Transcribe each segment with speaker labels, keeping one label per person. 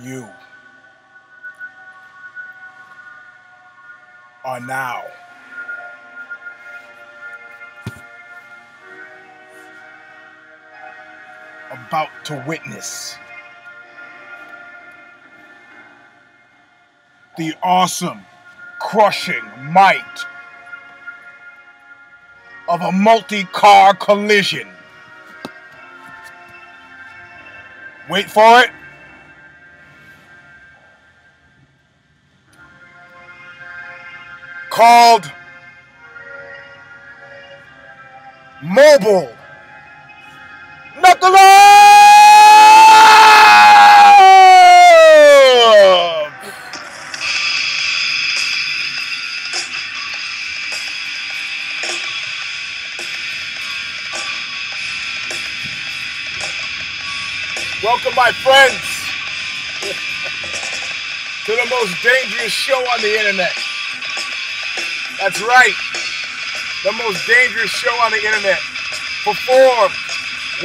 Speaker 1: You are now about to witness the awesome, crushing might of a multi-car collision. Wait for it. Called Mobile Knuckle Up! Welcome, my friends, to the most dangerous show on the internet. That's right, the most dangerous show on the internet, performed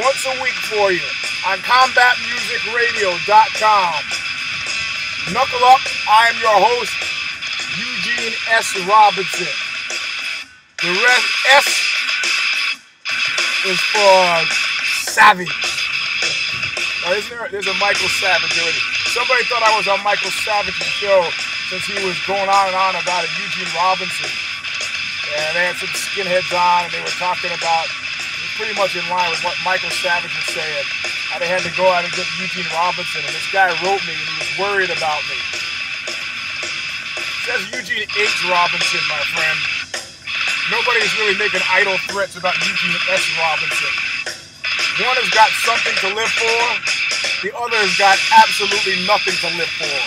Speaker 1: once a week for you on combatmusicradio.com. Knuckle Up, I am your host, Eugene S. Robinson. The rest, S is for Savage. Now, there's a Michael Savage already. Somebody thought I was on Michael Savage's show since he was going on and on about a Eugene Robinson. And they had some skinheads on, and they were talking about, pretty much in line with what Michael Savage was saying, how they had to go out and get Eugene Robinson. And this guy wrote me, and he was worried about me. It says Eugene H. Robinson, my friend. Nobody's really making idle threats about Eugene S. Robinson. One has got something to live for, the other has got absolutely nothing to live for.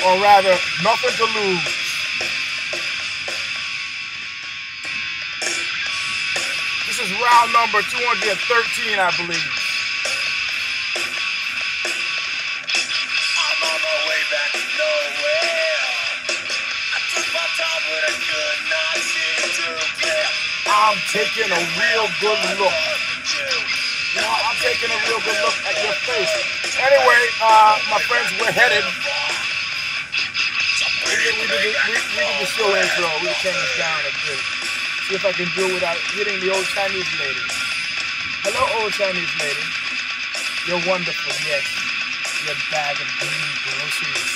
Speaker 1: Or rather, nothing to lose. This is round number 213, I believe.
Speaker 2: I'm on my way back to nowhere. I took my time with a good night to clear.
Speaker 1: I'm taking a real good look. You know, I'm taking a real good look at your face. Anyway, my friends, we're headed. We did the show intro. We'll turn this down a bit. See if I can do it without hitting the old Chinese lady. Hello, old Chinese lady. You're wonderful, yes. Your bag of green groceries.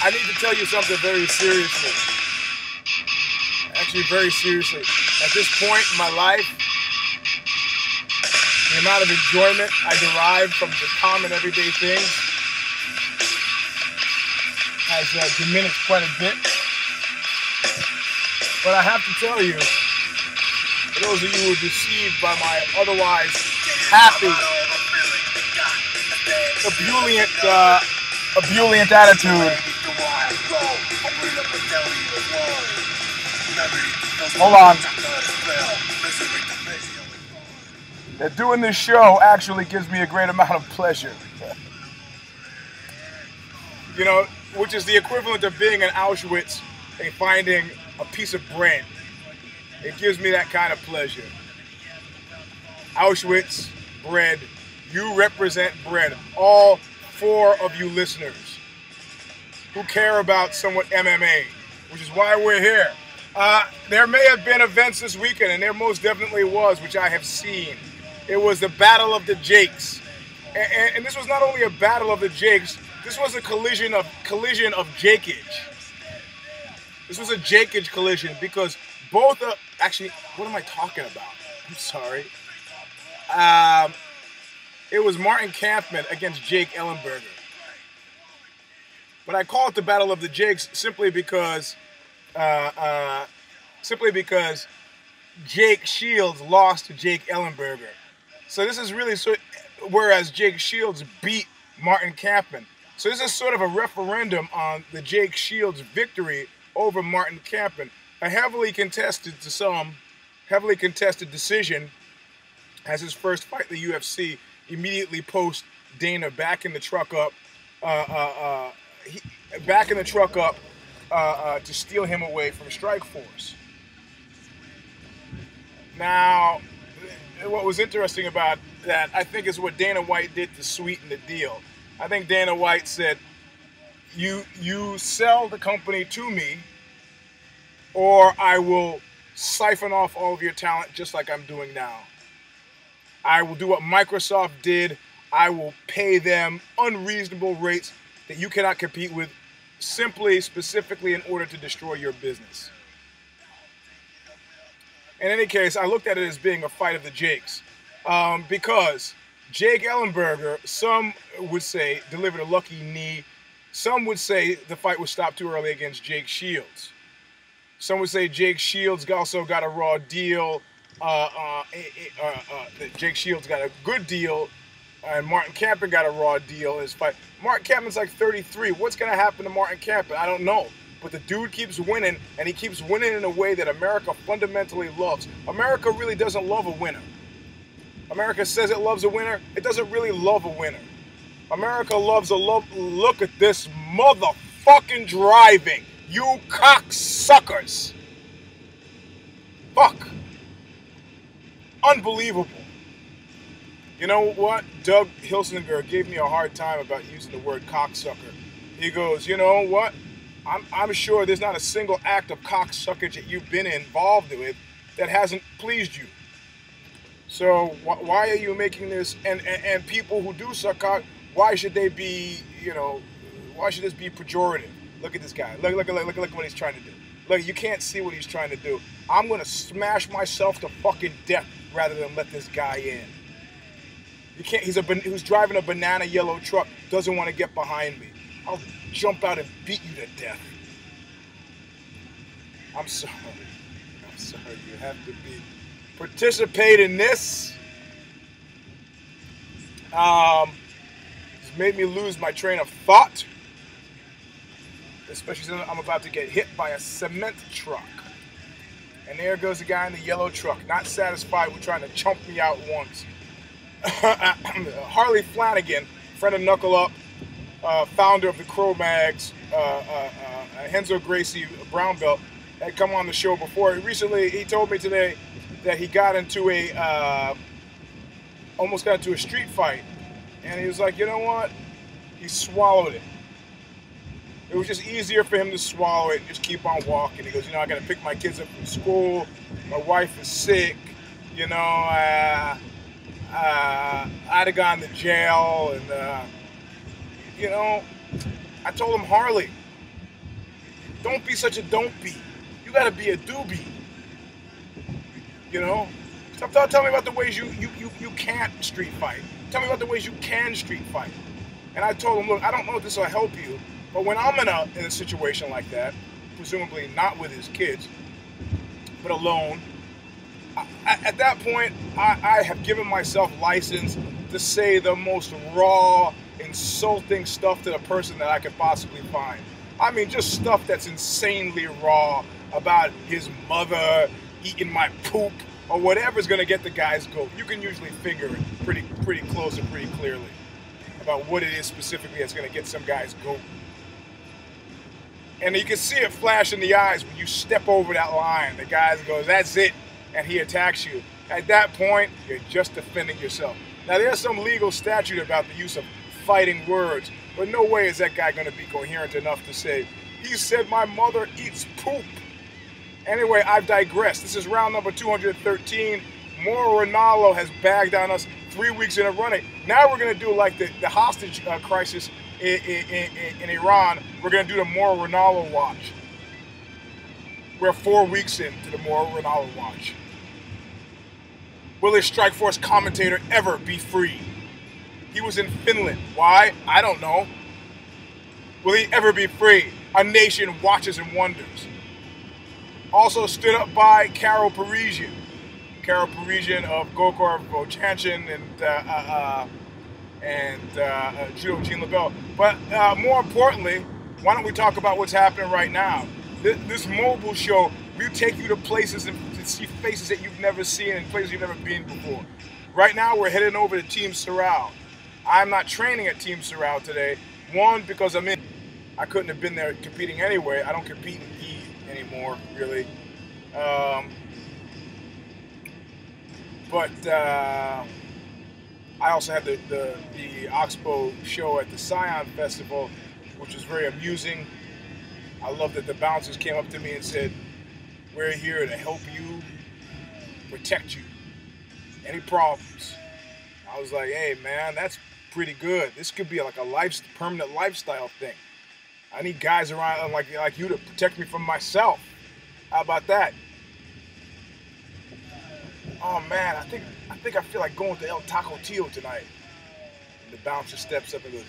Speaker 1: I need to tell you something very seriously. Actually, very seriously. At this point in my life, the amount of enjoyment I derive from the common everyday things has diminished quite a bit. But I have to tell you, for those of you who are deceived by my otherwise happy, ebullient attitude. Hold on. That doing this show actually gives me a great amount of pleasure. You know, which is the equivalent of being in Auschwitz and finding a piece of bread. It gives me that kind of pleasure. Auschwitz, bread. You represent bread. All four of you listeners who care about somewhat MMA, which is why we're here. There may have been events this weekend, and there most definitely was, which I have seen. It was the Battle of the Jakes. And this was not only a Battle of the Jakes, this was a collision of Jakeage. This was a Jakeage collision because both actually, what am I talking about? I'm sorry. It was Martin Kampmmann against Jake Ellenberger. But I call it the Battle of the Jakes simply because Jake Shields lost to Jake Ellenberger. So this is really whereas Jake Shields beat Martin Kampmmann. So this is sort of a referendum on the Jake Shields victory over Martin Kampmmann. A heavily contested decision as his first fight in the UFC, immediately post Dana backing the truck up, to steal him away from Strikeforce. Now, what was interesting about that I think is what Dana White did to sweeten the deal. I think Dana White said, you sell the company to me, or I will siphon off all of your talent just like I'm doing now. I will do what Microsoft did. I will pay them unreasonable rates that you cannot compete with, specifically in order to destroy your business. In any case, I looked at it as being a fight of the Jakes, because Jake Ellenberger, some would say, delivered a lucky knee. Some would say the fight was stopped too early against Jake Shields. Some would say Jake Shields also got a raw deal. Jake Shields got a good deal, and Martin Kampmann got a raw deal in his fight. Martin Kampmann's like 33. What's going to happen to Martin Kampmann? I don't know. But the dude keeps winning, and he keeps winning in a way that America fundamentally loves. America really doesn't love a winner. America says it loves a winner. It doesn't really love a winner. America loves a look at this motherfucking driving. You cocksuckers. Fuck. Unbelievable. You know what? Doug Hilsinger gave me a hard time about using the word cocksucker. He goes, you know what? I'm sure there's not a single act of cocksuckage that you've been involved with that hasn't pleased you. So why are you making this? And people who do suck cock, why should they be, why should this be pejorative? Look at this guy. Look what he's trying to do. Look, you can't see what he's trying to do. I'm going to smash myself to fucking death rather than let this guy in. You can't, he's driving a banana yellow truck, doesn't want to get behind me. I'll jump out and beat you to death. I'm sorry. I'm sorry. You have to participate in this. It's made me lose my train of thought. Especially since I'm about to get hit by a cement truck. And there goes the guy in the yellow truck, not satisfied with trying to chump me out once. Harley Flanagan, friend of Knuckle Up, founder of the Crow Mags, Henzo Gracie Brown Belt, had come on the show before. Recently, he told me today that he got into almost got into a street fight. And he was like, you know what? He swallowed it. It was just easier for him to swallow it and just keep on walking. He goes, I got to pick my kids up from school. My wife is sick. I'd have gone to jail. And, I told him, Harley, don't be such a don't be. You got to be a doobie. Stop telling me about the ways you can't street fight. Tell me about the ways you can street fight. And I told him, look, I don't know if this will help you, but when I'm in a situation like that, presumably not with his kids, but alone, at that point, I have given myself license to say the most raw, insulting stuff to the person that I could possibly find. I mean, just stuff that's insanely raw about his mother eating my poop or whatever's going to get the guy's goat. You can usually figure it pretty close and pretty clearly about what it is specifically that's going to get some guy's goat. And you can see it flash in the eyes when you step over that line. The guy goes, that's it, and he attacks you. At that point, you're just defending yourself. Now, there's some legal statute about the use of fighting words, but no way is that guy going to be coherent enough to say, he said my mother eats poop. Anyway, I've digressed. This is round number 213. MAURA RANALLO has bagged on us 3 weeks in a running. Now we're going to do like the hostage crisis in Iran. We're going to do the MAURA RANALLO watch. We're 4 weeks into the MAURA RANALLO watch. Will a Strikeforce commentator ever be free? He was in Finland. Why? I don't know. Will he ever be free? A nation watches and wonders. Also stood up by Carol Parisian. Carol Parisian of Gokor Vochanchin and Judo Jean LaBelle. But more importantly, why don't we talk about what's happening right now? This mobile show, we take you to places and to see faces that you've never seen and places you've never been before. Right now, we're heading over to TEAM SERAO. I'm not training at TEAM SERAO today. One, because I couldn't have been there competing anyway. I don't compete in E anymore, really. I also had the Oxbow show at the Scion Festival, which was very amusing. I love that the bouncers came up to me and said, "We're here to help you, protect you. Any problems?" I was like, "Hey man, that's pretty good. This could be like a permanent lifestyle thing. I need guys around like you to protect me from myself. How about that?" Oh man, I think I feel like going to El Taco Tio tonight. And the bouncer steps up and goes,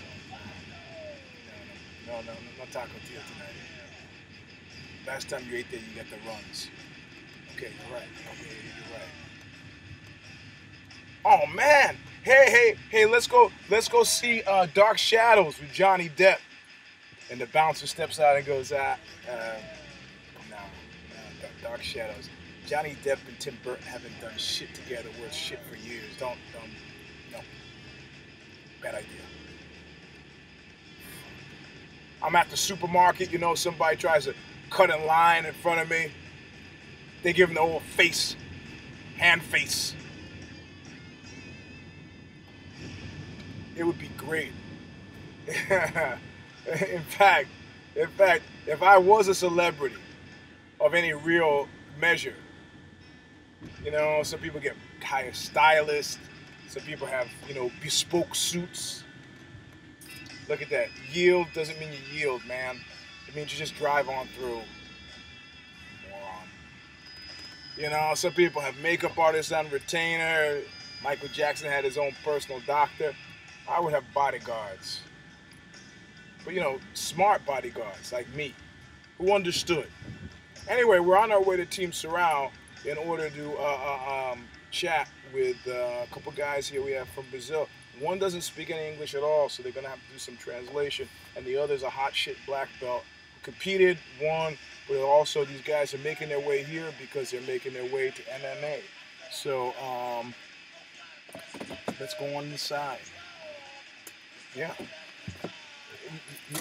Speaker 1: no Taco Tio tonight. Last time you ate there, you got the runs. Okay, you're right. Okay, you're right. Oh man, hey, let's go see Dark Shadows with Johnny Depp. And the bouncer steps out and goes, no, Dark Shadows. Johnny Depp and Tim Burton haven't done shit together worth shit for years. No. Bad idea. I'm at the supermarket, somebody tries to cut in line in front of me. They give them the old face, hand face. It would be great. In fact, if I was a celebrity of any real measure, some people hire stylists, some people have, bespoke suits. Look at that. Yield doesn't mean you yield, man. It means you just drive on through. Moron. Some people have makeup artists on retainer. Michael Jackson had his own personal doctor. I would have bodyguards. But, smart bodyguards like me, who understood. Anyway, we're on our way to Team Serao in order to chat with a couple guys here we have from Brazil. One doesn't speak any English at all, so they're going to have to do some translation. And the other's a hot shit black belt who competed, won, but also these guys are making their way here because they're making their way to MMA. So let's go on inside. Yeah.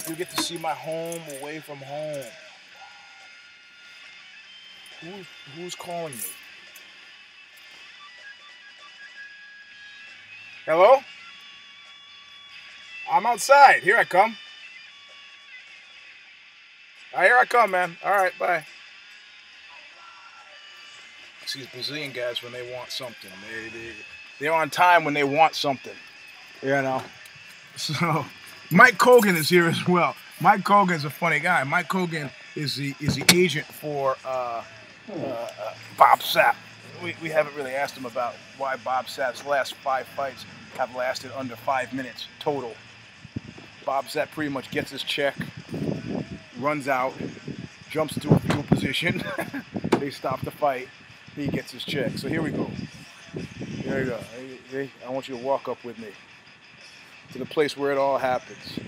Speaker 1: You get to see my home away from home. Who's calling me? Hello? I'm outside. Here I come. Here I come, man. All right, bye. See, these Brazilian guys, when they want something, they're on time when they want something. So Mike Kogan is here as well. Mike Kogan is a funny guy. Mike Kogan is the agent for Bob Sapp. We haven't really asked him about why Bob Sapp's last 5 fights have lasted under 5 minutes total. Bob Sapp pretty much gets his check, runs out, jumps into a fetal position. They stop the fight. He gets his check. So here we go. Here we go. Hey, I want you to walk up with me to the place where it all happens.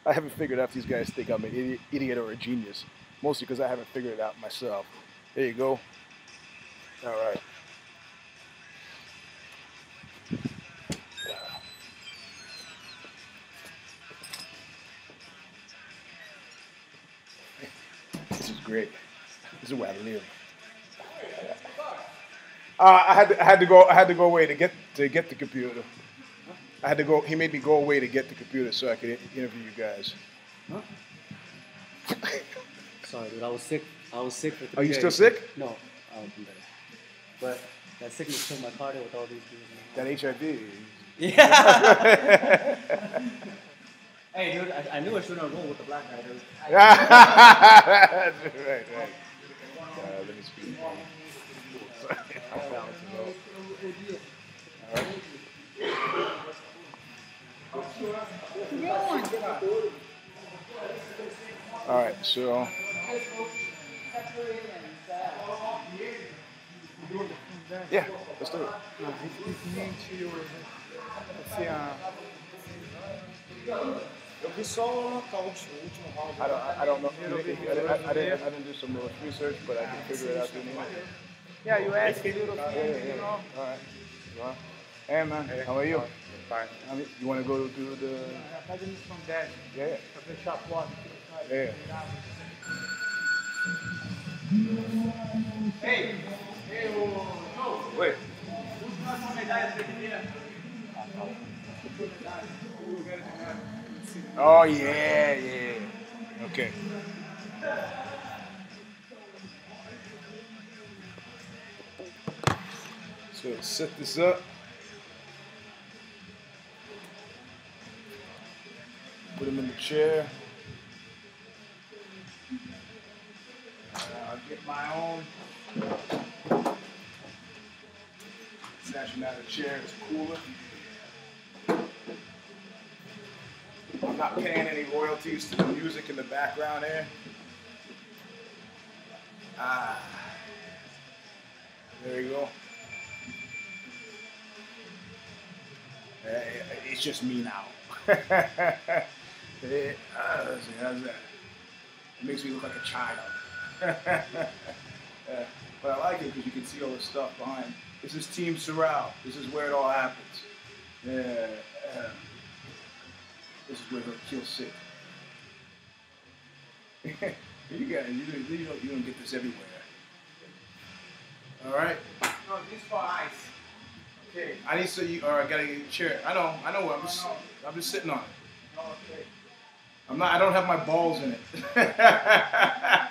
Speaker 1: I haven't figured out if these guys think I'm an idiot or a genius. Mostly because I haven't figured it out myself. There you go. All right. This is great. This is where I live. I had to go away to get the computer. I had to go. He made me go away to get the computer so I could interview you guys.
Speaker 3: Huh? Sorry, dude. I was sick for 3 days.
Speaker 1: Are you still sick?
Speaker 3: No, I'm better. But that sickness killed my cardio with all these dudes.
Speaker 1: That HIV.
Speaker 3: Yeah. Hey, dude, I knew I shouldn't have rolled with the black guy, dude.
Speaker 1: Right. Let me speak. I'm balancing out. All right, so yeah, let's do it.
Speaker 4: Eu vi só o nocaute, o último round.
Speaker 1: I don't know. I didn't do some research, but I can figure it out through me.
Speaker 4: Yeah, you asked a little thing,
Speaker 1: you know. All right. Well, hey man, how are you?
Speaker 4: Fine.
Speaker 1: You want to go do the?
Speaker 4: I'm taking this from Dad.
Speaker 1: Yeah.
Speaker 4: I've been shot blood.
Speaker 1: Yeah.
Speaker 4: Hey, no.
Speaker 1: Wait. Oh yeah, yeah. Okay. So set this up. Put him in the chair. I'll get my own. Snatching out of the chair is cooler. I'm not paying any royalties to the music in the background here. Ah, there you go. It's just me now. Let's see, how's that? It makes me look like a child. But I like it because you can see all the stuff behind. This is Team Serao. This is where it all happens. This is where he'll kill sick. You guys, you don't get this everywhere. All right.
Speaker 4: No, this for ice.
Speaker 1: Okay. I need to. Or I gotta get a chair. I know. I'm just sitting on it.
Speaker 4: Okay.
Speaker 1: I don't have my balls in it.
Speaker 4: I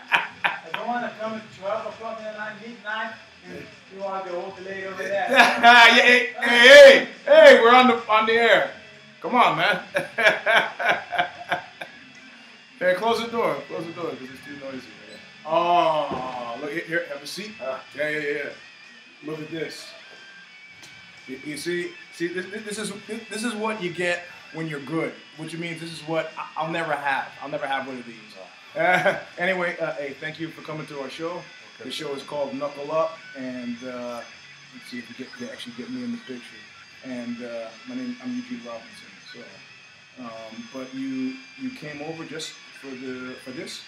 Speaker 4: don't want to come at 12 o'clock in the night, midnight, and you are the old lady over there.
Speaker 1: Hey, we're on the air. Come on, man. Hey, close the door. Close the door because it's too noisy. Man. Oh, look here. Have a seat. Yeah. Look at this. You see, this is what you get when you're good. Which means this is what I'll never have. I'll never have one of these. Anyway, hey, thank you for coming to our show. Okay. The show is called Knuckle Up, and let's see if you can actually get me in the picture. And I'm Eugene Robinson. So, but you came over just for this?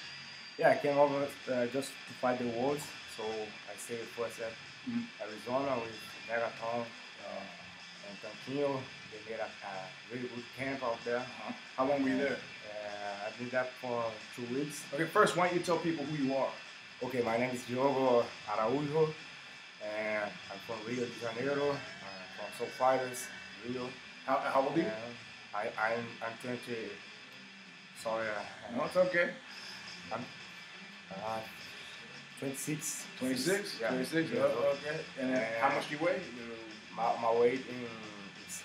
Speaker 5: Yeah, I came over just to fight the wars. So I stayed first at Arizona with Marathon and Tanquinho. They made a really good camp out there.
Speaker 1: How long were you there?
Speaker 5: I've been there for 2 weeks.
Speaker 1: Okay, first, why don't you tell people who you are?
Speaker 5: Okay, my name is DIOGO Araujo, and I'm from Rio de Janeiro, from Soul Fighters, Rio.
Speaker 1: How old are you?
Speaker 5: I'm 20. Sorry.
Speaker 1: No, it's okay.
Speaker 5: I'm 26.
Speaker 1: 26?
Speaker 5: Yeah.
Speaker 1: 26?
Speaker 5: Yeah.
Speaker 1: Okay. And how much do you weigh?
Speaker 5: My weight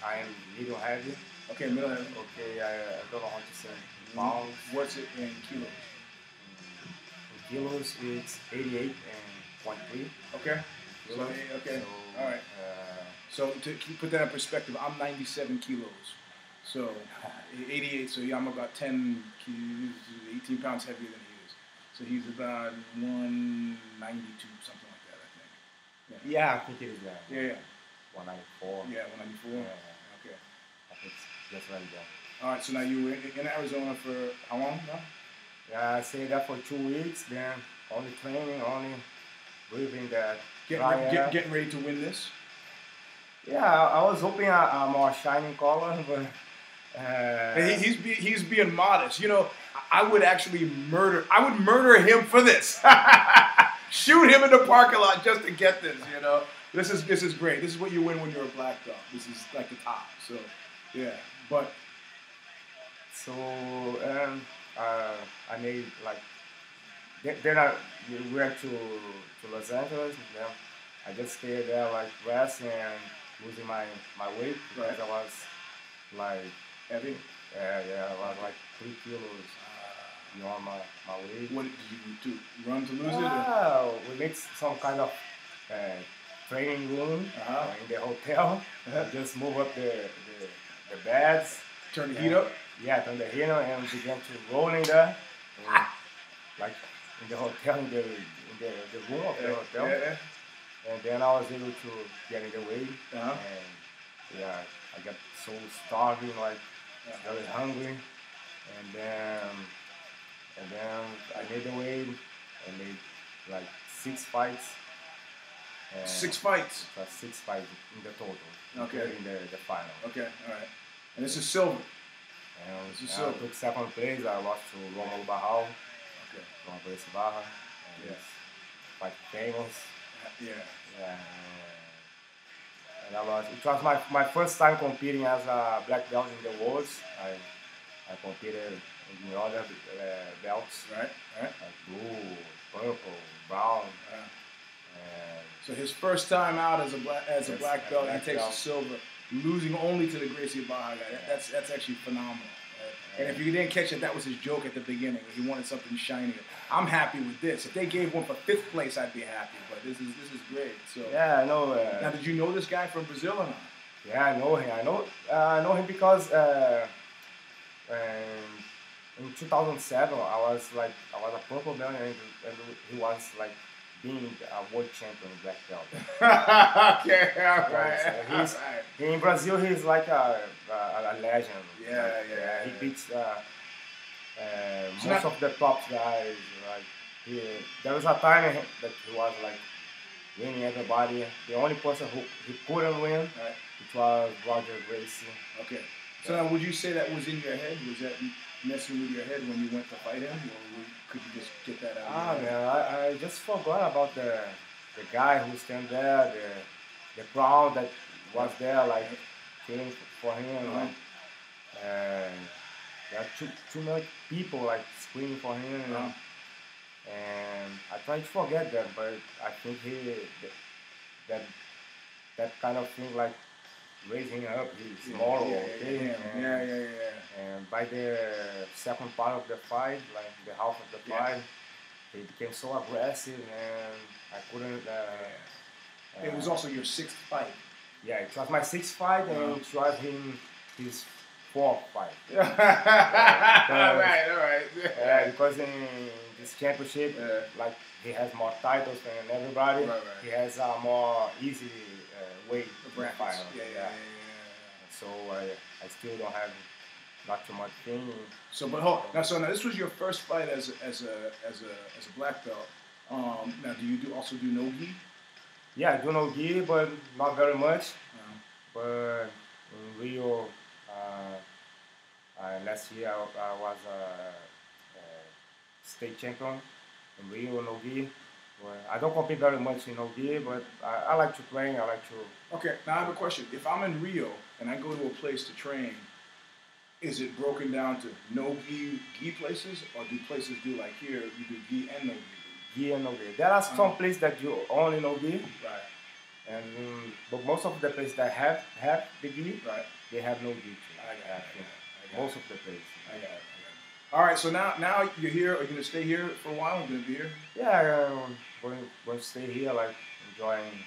Speaker 5: I am medium heavy.
Speaker 1: Okay, middle heavy.
Speaker 5: Okay, I don't know how to say pounds.
Speaker 1: What's it in kilos?
Speaker 5: In kilos, it's 88.3.
Speaker 1: Okay.
Speaker 5: Kilos.
Speaker 1: So, okay.
Speaker 5: So,
Speaker 1: all right. So to put that in perspective, I'm 97 kilos. So 88. So yeah, I'm about 18 pounds heavier than he is. So he's about 192, something like that, I think.
Speaker 5: Yeah, I think it is that.
Speaker 1: Yeah.
Speaker 5: 194.
Speaker 1: Yeah, 194.
Speaker 5: Yeah.
Speaker 1: Okay.
Speaker 5: I think it's just right there.
Speaker 1: All right. So now you were in Arizona for how long now?
Speaker 5: Yeah, I stayed there for 2 weeks. Then only training, only breathing that.
Speaker 1: Getting ready to win this.
Speaker 5: Yeah, I was hoping a more shining color, but
Speaker 1: he's being modest. You know, I would actually murder him for this. Shoot him in the parking lot just to get this. You know, this is great. This is what you win when you're a black belt. This is like the top. So yeah, but
Speaker 5: so I made like then I went to Los Angeles. Then I just stayed there like rest and losing my weight because I was like
Speaker 1: heavy.
Speaker 5: Yeah, I was like 3 kilos beyond my weight.
Speaker 1: What did you do? Run to lose it?
Speaker 5: We made some kind of training room in the hotel. Just move up the beds.
Speaker 1: Turn the heat up?
Speaker 5: Yeah, turn the heat up and began to roll in there. Like in the hotel, in the room of the hotel.
Speaker 1: Yeah.
Speaker 5: And then I was able to get in the weight. And yeah, I got so starving, like very hungry. And then I made the weight and made like 6 fights.
Speaker 1: 6 fights?
Speaker 5: 6 fights in the total.
Speaker 1: Okay.
Speaker 5: In the final.
Speaker 1: Okay, all right. And this is silver.
Speaker 5: And I took 2nd place. I lost to Romulo Barral.
Speaker 1: Okay.
Speaker 5: From Brace Barra. And quite famous.
Speaker 1: Yeah.
Speaker 5: And it was my first time competing as a black belt in the worlds. I competed in the other belts,
Speaker 1: Right.
Speaker 5: like blue, purple, brown.
Speaker 1: So his first time out as a black belt, he takes the silver, losing only to the Gracie Barra guy. That's actually phenomenal. Right? And if you didn't catch it, that was his joke at the beginning. He wanted something shinier. I'm happy with this. If they gave one for 5th place, I'd be happy. But this is great. So
Speaker 5: yeah, I know.
Speaker 1: Now, did you know this guy from Brazil or not?
Speaker 5: Yeah, I know him. I know him because in 2007 I was a purple belt and he was like being a world champion in black belt.
Speaker 1: Okay, all right.
Speaker 5: In Brazil he's like a legend.
Speaker 1: Yeah.
Speaker 5: He beats most of the top guys. Like there was a time that he was like winning everybody. The only person who he couldn't win, it was Roger Gracie.
Speaker 1: Okay. So now, would you say that was in your head? Was that messing with your head when you went to fight him, or could you just get that out?
Speaker 5: Man, I just forgot about the guy who stand there, the crowd that was there, like cheering for him, like there are too many people like screaming for him, and I tried to forget that, but I think that kind of thing like raising him up his moral, and by the second part of the fight, like the half of the fight, he became so aggressive, and I couldn't.
Speaker 1: It was also your 6th fight.
Speaker 5: Yeah, it was my 6th fight, and it was his 4th fight.
Speaker 1: All right.
Speaker 5: Because in this championship, like he has more titles than everybody.
Speaker 1: Right.
Speaker 5: He has a more easy way to fight. So I still don't have not too much thing.
Speaker 1: So, but now this was your first fight as a black belt. Now, do you also do no gi?
Speaker 5: Yeah, I do no gi, but not very much. But in Rio, last year I was a state champion in Rio no gi. Well, I don't compete very much in no gi, but I like to train. I like to.
Speaker 1: Okay, now I have a question. If I'm in Rio and I go to a place to train, is it broken down to no gi places, or do places do like here you do gi and no gi?
Speaker 5: Gi and no gi. There are some places that do only no gi.
Speaker 1: Right.
Speaker 5: And but most of the places that have the gi, they have no gi too.
Speaker 1: I got it.
Speaker 5: Most of the places.
Speaker 1: I got it. All right, so now you're here. Are you gonna stay here for a while? You're gonna be here?
Speaker 5: Yeah, going to stay here, like enjoying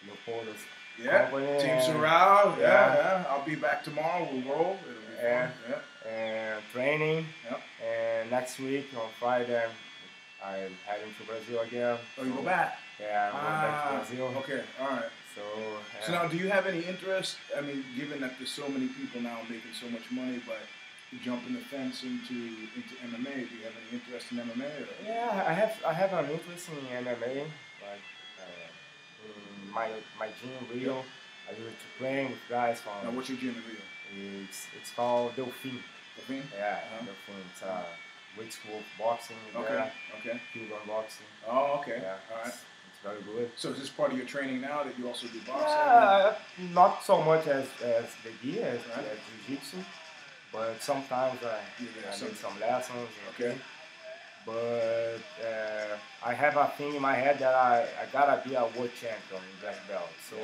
Speaker 5: Leopoldo's company.
Speaker 1: Team Serao. Yeah. I'll be back tomorrow. We'll roll. It'll be fun.
Speaker 5: And training.
Speaker 1: Yep.
Speaker 5: And next week on Friday, I'm heading to Brazil again.
Speaker 1: Oh, you go back?
Speaker 5: Yeah, I'm going back to Brazil.
Speaker 1: Okay, all right. So now, do you have any interest? I mean, given that there's so many people now making so much money, but jumping the fence into MMA, do you have any interest in MMA? Or?
Speaker 5: Yeah, I have an interest in MMA. Like in my gym in Rio, I used to play with guys from.
Speaker 1: Now, what's your gym in Rio?
Speaker 5: It's called Delfim.
Speaker 1: Delfim?
Speaker 5: Yeah, Delfim. It's weight school boxing.
Speaker 1: Okay.
Speaker 5: Cuban boxing.
Speaker 1: Oh, okay.
Speaker 5: Yeah,
Speaker 1: all right.
Speaker 5: It's very good.
Speaker 1: So is this part of your training now that you also do boxing?
Speaker 5: Yeah, not so much as the gi, as jiu-jitsu. But sometimes I need some lessons.
Speaker 1: Okay.
Speaker 5: But I have a thing in my head that I gotta be a world champion in black belt. So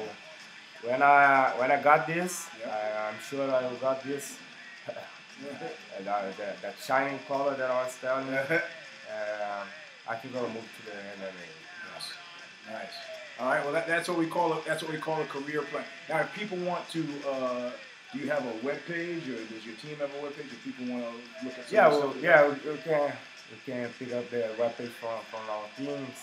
Speaker 5: when I got this, I'm sure I got this. That shining color that I was telling you. I think I'll move to the MMA.
Speaker 1: Nice. All right. Well, that's what we call it. That's what we call a career plan. Now, if people want to. Do you have a web page, or does your team have a web page? If people want to look at
Speaker 5: we can pick up the web page from our teams.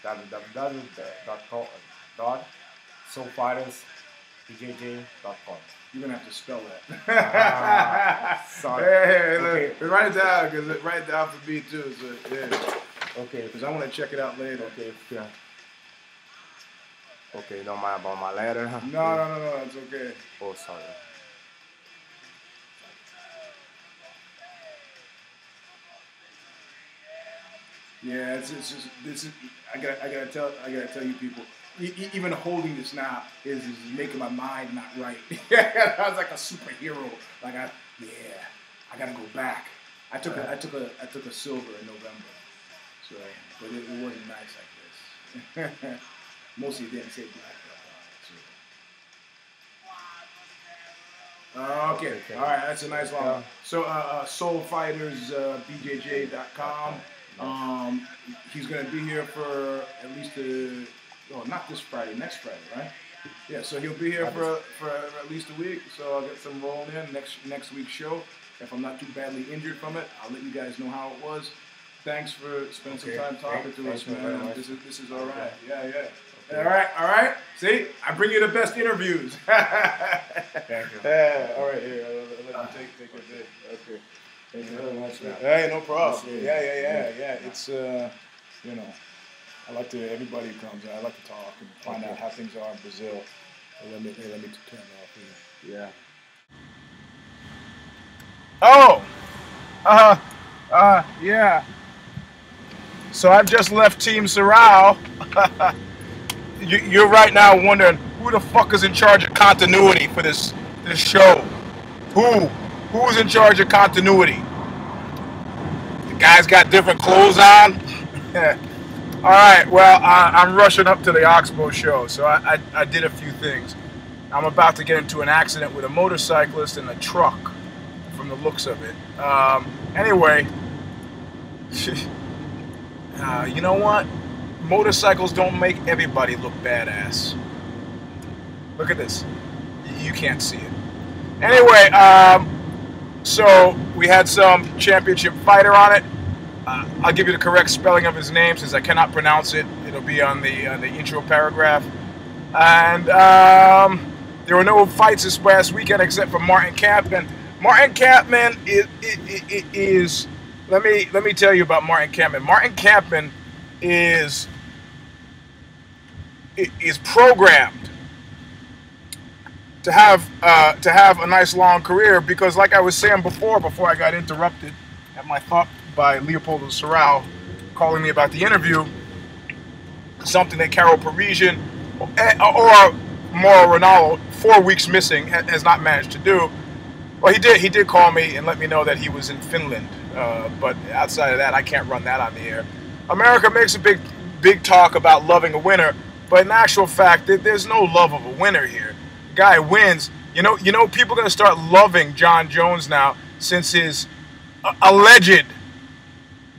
Speaker 5: www.soulfighterspjj.com.
Speaker 1: You're gonna have to spell that.
Speaker 5: Sorry.
Speaker 1: Hey, look, write it down, because write it down for me too. So
Speaker 5: Okay.
Speaker 1: Because I want to check it out later.
Speaker 5: Okay. Yeah. Okay, don't mind about my letter.
Speaker 1: No, it's okay.
Speaker 5: Oh, sorry.
Speaker 1: Yeah, it's just, this is I gotta tell you people, even holding this now is making my mind not right. I was like a superhero. Like I gotta go back. I took a silver in November, so but it wasn't nice like this. Mostly it didn't say black belt. Okay. All right, that's a nice one. So soulfighters.bjj.com. He's gonna be here for at least not this Friday, next Friday, right? Yeah, so he'll be here for at least a week. So I'll get some rolling in next week's show. If I'm not too badly injured from it, I'll let you guys know how it was. Thanks for spending some time talking to us, man. This is all right. Yeah. All right. See, I bring you the best interviews.
Speaker 5: Thank you.
Speaker 1: All right, here. I'll let you take your day. Okay. Thank you very much, man. Hey, no problem. Yeah. It's I like to everybody who comes. I like to talk and find out how things are in Brazil. Let me turn it off here. Yeah. Oh. Yeah. So I've just left Team Serao. You're right now wondering who the fuck is in charge of continuity for this show. Who's in charge of continuity? The guys got different clothes on. All right. Well, I'm rushing up to the Oxbow show, so I did a few things. I'm about to get into an accident with a motorcyclist and a truck, from the looks of it. Anyway, you know what? Motorcycles don't make everybody look badass. Look at this. You can't see it. Anyway, so we had some championship fighter on it. I'll give you the correct spelling of his name since I cannot pronounce it. It'll be on the intro paragraph. And there were no fights this past weekend except for Martin Kampmann. Martin Kampmann is let me tell you about Martin Kampmann. Martin Kampmann is programmed to have a nice long career because, like I was saying before I got interrupted at my thought by Leopoldo Serao calling me about the interview, something that Carol Parisian or Maura Ranallo, 4 weeks missing, has not managed to do. Well, he did call me and let me know that he was in Finland, but outside of that, I can't run that on the air. America makes a big talk about loving a winner, but in actual fact, there's no love of a winner here. The guy wins. You know, people are going to start loving John Jones now since his alleged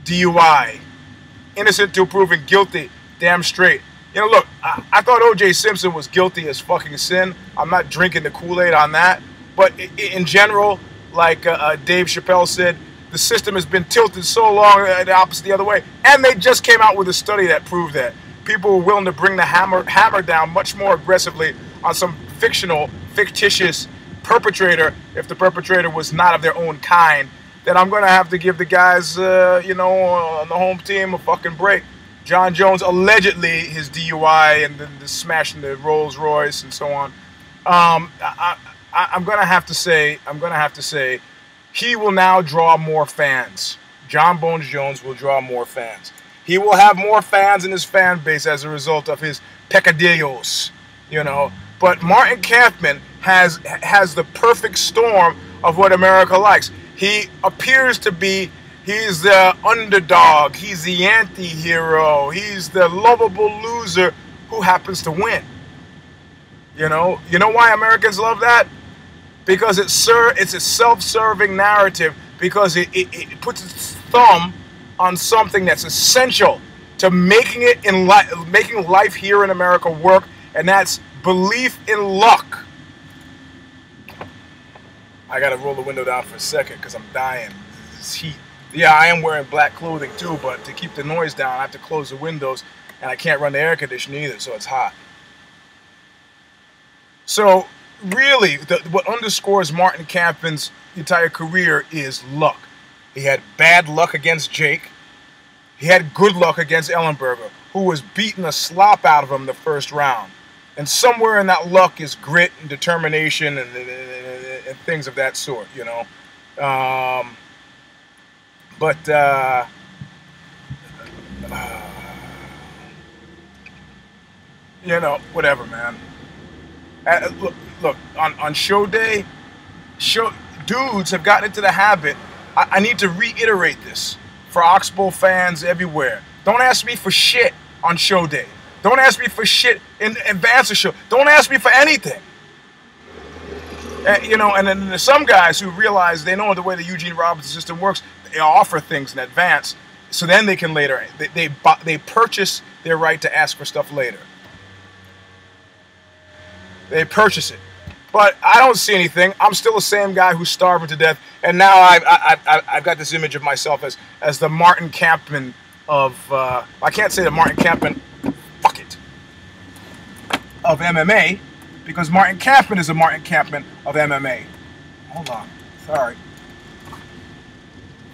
Speaker 1: DUI. Innocent till proven guilty. Damn straight. You know, look, I thought O.J. Simpson was guilty as fucking sin. I'm not drinking the Kool-Aid on that. But in general, like Dave Chappelle said, the system has been tilted so long the opposite the other way. And they just came out with a study that proved that. People were willing to bring the hammer down much more aggressively on some fictitious perpetrator if the perpetrator was not of their own kind. Then I'm going to have to give the guys, on the home team a fucking break. John Jones, allegedly, his DUI and the smashing the Rolls Royce and so on. I'm going to have to say, he will now draw more fans. John Bones Jones will draw more fans. He will have more fans in his fan base as a result of his peccadillos, But Martin Kampmann has the perfect storm of what America likes. He appears to be, he's the underdog, he's the anti-hero, he's the lovable loser who happens to win. You know why Americans love that? Because it's a self-serving narrative, because it puts its thumb on something that's essential to making life here in America work, and that's belief in luck. I gotta roll the window down for a second because I'm dying. This heat. Yeah, I am wearing black clothing too, but to keep the noise down, I have to close the windows, and I can't run the air conditioner either, so it's hot. So really, what underscores Martin Kampmann's entire career is luck. He had bad luck against Jake. He had good luck against Ellenberger, who was beating the slop out of him the first round. And somewhere in that luck is grit and determination and things of that sort, You know, whatever, man. Look, on show day, dudes have gotten into the habit. I need to reiterate this for Oxbow fans everywhere. Don't ask me for shit on show day. Don't ask me for shit in advance of show. Don't ask me for anything. You know, and then there's some guys who realize they know the way the Eugene Robinson system works. They offer things in advance, so then they can later. They purchase their right to ask for stuff later. They purchase it. But I don't see anything. I'm still the same guy who's starving to death. And now I've got this image of myself as the Martin Kampmann of, I can't say the Martin Kampmann, fuck it, of MMA, because Martin Kampmann is the Martin Kampmann of MMA. Hold on. Sorry.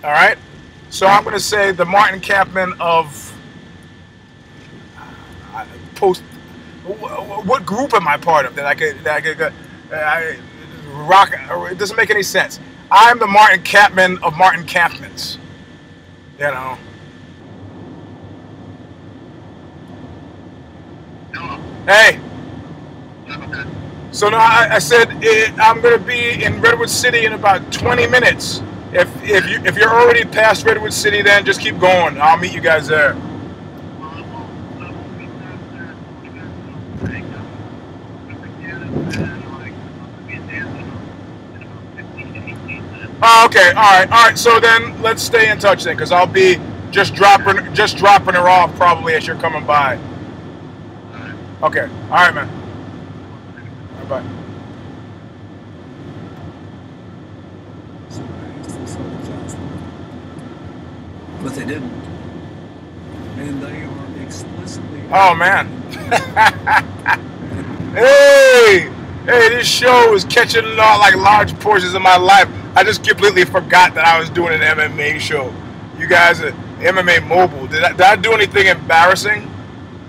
Speaker 1: All right. So I'm going to say the Martin Kampmann of what group am I part of that I could rock? It doesn't make any sense. I'm the Martin Kampmann of Martin Kampmanns. You know. Hey. So now I said I'm going to be in Redwood City in about 20 minutes. If you're already past Redwood City, then just keep going. I'll meet you guys there. Oh, okay, all right. So then let's stay in touch then, because I'll be just dropping her off probably as you're coming by. Okay, all right, man. Bye.
Speaker 6: But they didn't. And they are explicitly...
Speaker 1: Oh, man. Hey, this show is catching like large portions of my life. I just completely forgot that I was doing an MMA show. You guys are MMA Mobile. Did I do anything embarrassing?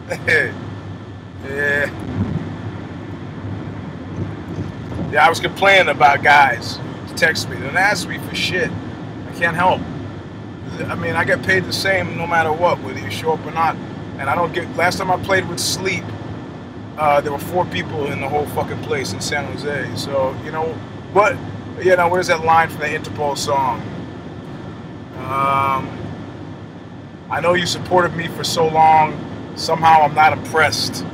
Speaker 1: Yeah. Yeah, I was complaining about guys who text me. Don't ask me for shit. I can't help. I mean, I get paid the same no matter what, whether you show up or not. And I don't get... Last time I played with Sleep, there were 4 people in the whole fucking place in San Jose. So, you know, what is that line from the Interpol song? I know you supported me for so long. Somehow I'm not impressed.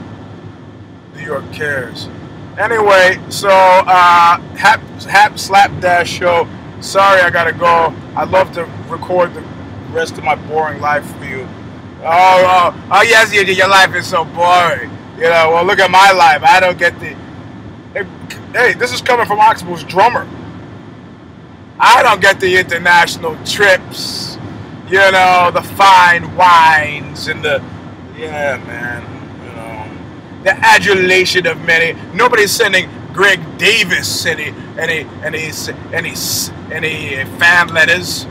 Speaker 1: New York cares. Anyway, so Hap Slapdash show. Sorry, I gotta go. I'd love to record the rest of my boring life for you. Oh yes, your life is so boring. You know, well, look at my life. I don't get the... Hey, this is coming from Oxbow's drummer. I don't get the international trips. You know, the fine wines and the... Yeah, man. You know, the adulation of many. Nobody's sending Greg Davis any fan letters.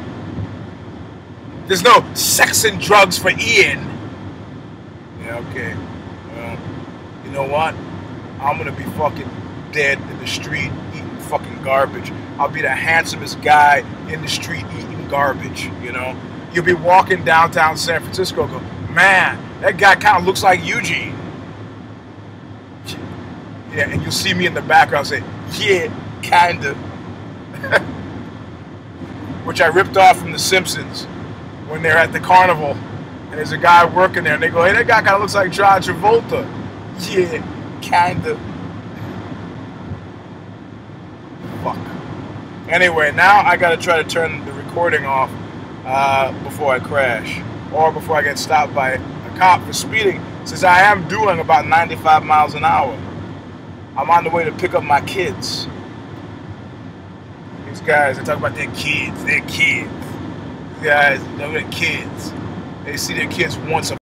Speaker 1: There's no sex and drugs for Ian. Yeah, okay. Well, you know what? I'm gonna be fucking dead in the street eating fucking garbage. I'll be the handsomest guy in the street eating garbage, you know? You'll be walking downtown San Francisco, go, man, that guy kind of looks like Eugene. Yeah, and you'll see me in the background say, yeah, kinda. Which I ripped off from The Simpsons when they're at the carnival. And there's a guy working there, and they go, hey, that guy kind of looks like John Travolta. Yeah, kinda. Fuck. Anyway, now I gotta try to turn the recording off before I crash. Or before I get stopped by a cop for speeding, since I am doing about 95 miles an hour. I'm on the way to pick up my kids. These guys, they talk about their kids. These guys, they're kids. They see their kids once a